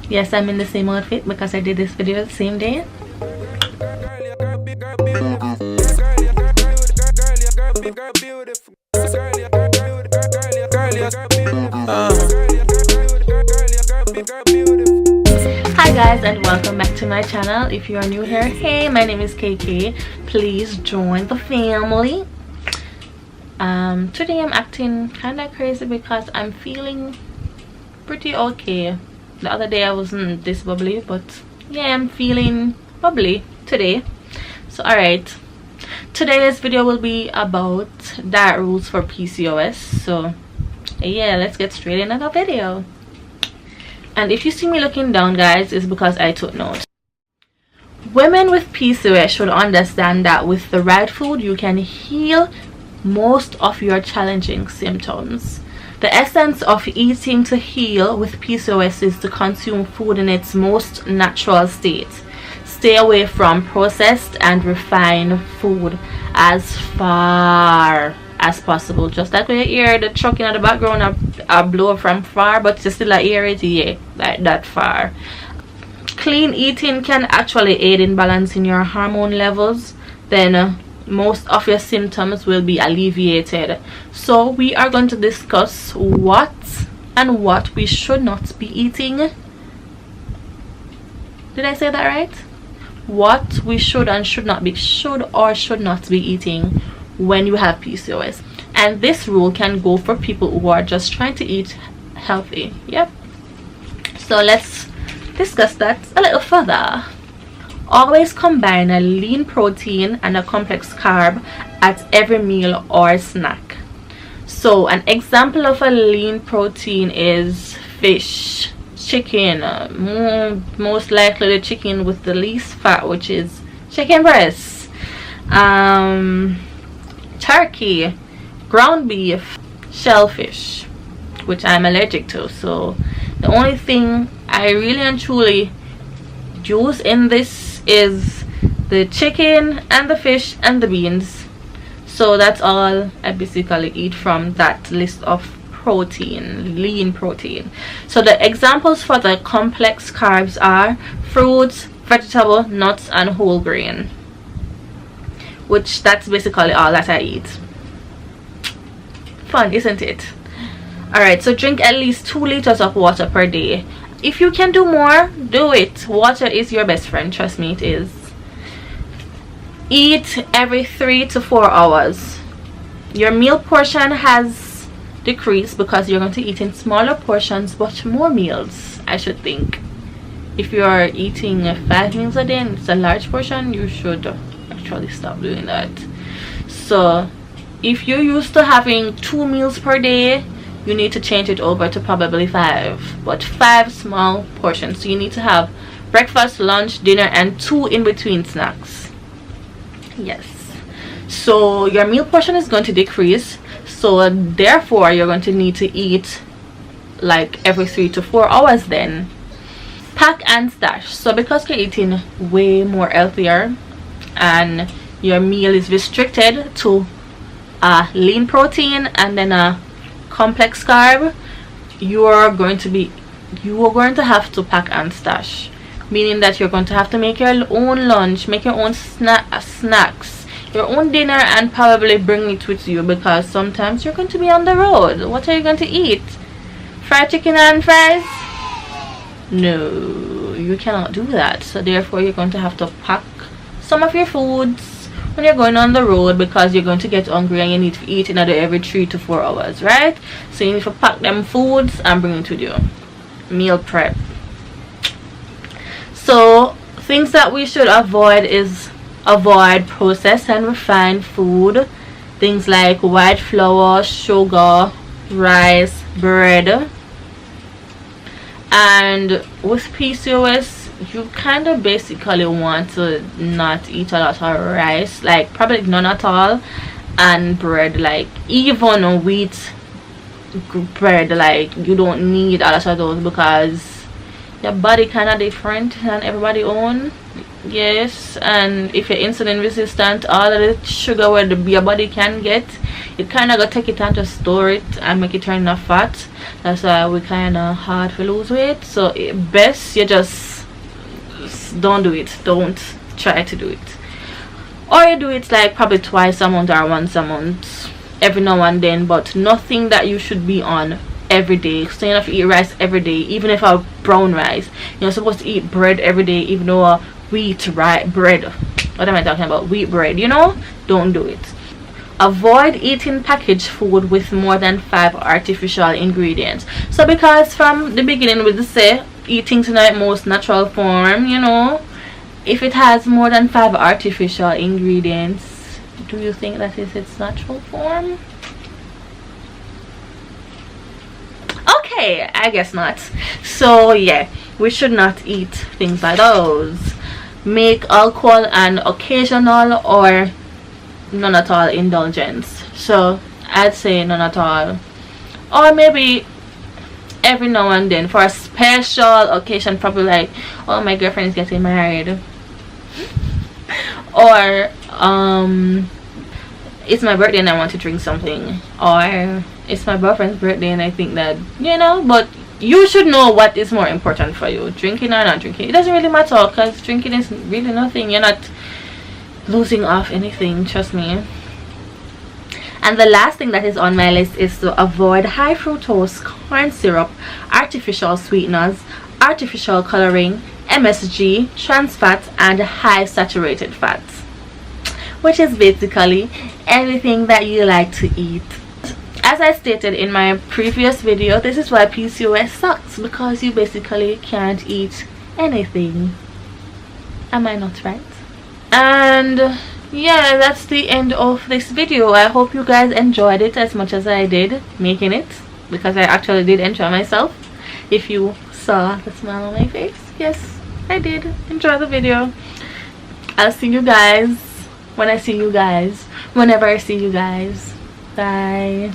Yes, I'm in the same outfit because I did this video the same day. Hi guys, and welcome back to my channel. If you are new here, hey, my name is KK. Please join the family. Today I'm acting kind of crazy because I'm feeling pretty okay. The other day I wasn't this bubbly, but yeah, I'm feeling bubbly today. So alright, today's video will be about diet rules for PCOS. So yeah, let's get straight into the video. And if you see me looking down, guys, it's because I took notes. Women with PCOS should understand that with the right food you can heal most of your challenging symptoms. The essence of eating to heal with PCOS is to consume food in its most natural state. Stay away from processed and refined food as far as possible. Just like when you hear the truck in the background a blow from far, but you still hear it, yeah, like that far. Clean eating can actually aid in balancing your hormone levels. Then most of your symptoms will be alleviated. So we are going to discuss what we should not be eating. Did I say that right? What we should or should not be eating when you have PCOS. And this rule can go for people who are just trying to eat healthy. Yep. So let's discuss that a little further. Always combine a lean protein and a complex carb at every meal or snack. So an example of a lean protein is fish, chicken, most likely the chicken with the least fat, which is chicken breasts, turkey, ground beef, shellfish, which I'm allergic to. So the only thing I really and truly use in this is the chicken and the fish and the beans. So that's all I basically eat from that list of protein, lean protein. So the examples for the complex carbs are fruits, vegetable, nuts, and whole grain, which that's basically all that I eat. Fun, isn't it? Alright, so drink at least 2 liters of water per day. If you can do more, do it. Water is your best friend, trust me, it is. Eat every 3 to 4 hours. Your meal portion has decreased because you're going to eat in smaller portions but more meals, I should think. If you are eating 5 meals a day and it's a large portion, you should actually stop doing that. So if you're used to having 2 meals per day, you need to change it over to probably 5, but 5 small portions. So you need to have breakfast, lunch, dinner, and 2 in between snacks. Yes, so your meal portion is going to decrease, so therefore you're going to need to eat like every 3 to 4 hours. Then pack and stash. So because you're eating way more healthier and your meal is restricted to a lean protein and then a complex carb, you are going to have to pack and stash, meaning that you're going to have to make your own lunch, make your own snacks, your own dinner, and probably bring it with you, because sometimes you're going to be on the road. What are you going to eat? Fried chicken and fries? No, you cannot do that. So therefore you're going to have to pack some of your foods when you're going on the road, because you're going to get hungry and you need to eat another every 3 to 4 hours, right? So you need to pack them foods and bring it with you. Meal prep. So things that we should avoid is avoid processed and refined food, things like white flour, sugar, rice, bread. And with PCOS, you kind of basically want to not eat a lot of rice, like probably none at all, and bread, like even wheat bread, like you don't need a lot of those because your body kind of different than everybody own. Yes, and if you're insulin resistant, all of the sugar where your body can get, it kind of got take it and to store it and make it turn into fat. That's why we kind of hard to lose weight. So best you just don't do it. Don't try to do it, or you do it like probably twice a month or once a month, every now and then, but nothing that you should be on every day. So you have to eat rice every day, even if a brown rice. You're supposed to eat bread every day, even though a wheat bread. What am I talking about? Wheat bread, you know? Don't do it. Avoid eating packaged food with more than 5 artificial ingredients. So because from the beginning we just say eat things in their most natural form, you know, if it has more than 5 artificial ingredients, do you think that is its natural form? Okay, I guess not. So yeah, we should not eat things like those. Make alcohol an occasional or none at all indulgence. So I'd say none at all, or maybe every now and then for a special occasion, probably like, oh, my girlfriend is getting married, or it's my birthday and I want to drink something, or it's my boyfriend's birthday and I think that, you know. But you should know what is more important for you, drinking or not drinking. It doesn't really matter, because drinking is really nothing. You're not losing off anything, trust me. And the last thing that is on my list is to avoid high fructose corn syrup, artificial sweeteners, artificial coloring, MSG, trans fat, and high saturated fats, which is basically everything that you like to eat. As I stated in my previous video, this is why PCOS sucks, because you basically can't eat anything. Am I not right? And yeah, that's the end of this video. I hope you guys enjoyed it as much as I did making it, because I actually did enjoy myself. If you saw the smile on my face, yes, I did enjoy the video. I'll see you guys when I see you guys, whenever I see you guys. Bye.